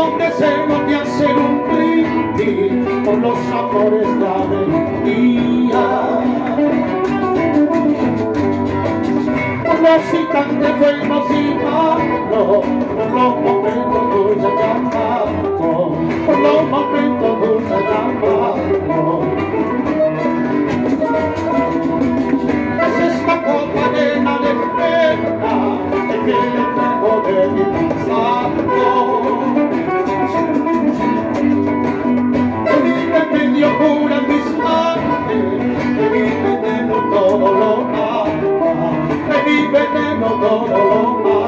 con deseo de hacer un brindis por los amores de alegría, por los instantes buenos y malos, por los momentos dulces y amargos, por los momentos dulces y amargos. Es esta copa llena de pena que le traigo de mi pasado, que vive medio pura en mis manos, que vive lleno todo lo ama, que vive lleno todo lo ama.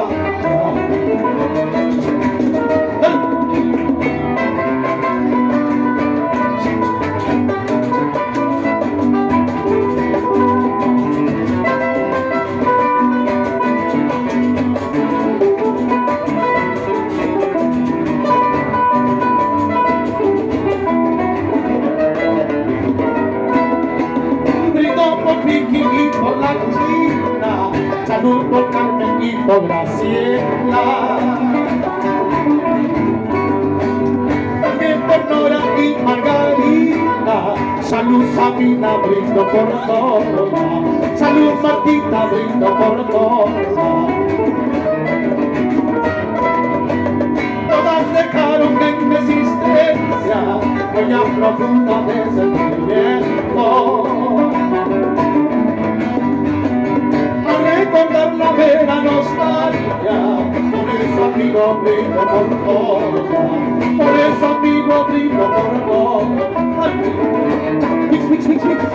Y por la China, salud por Carmen y por Graciela, también por Nora y Margarita, salud Sabina, brindo por todas, salud Martita, brindo por todas. Todas dejaron en mi existencia huella profunda de sentimiento, recordar la vera nostalgia, por eso amigo brindo por todas, por eso amigo brindo por todas. Mix, mix, mix, mix.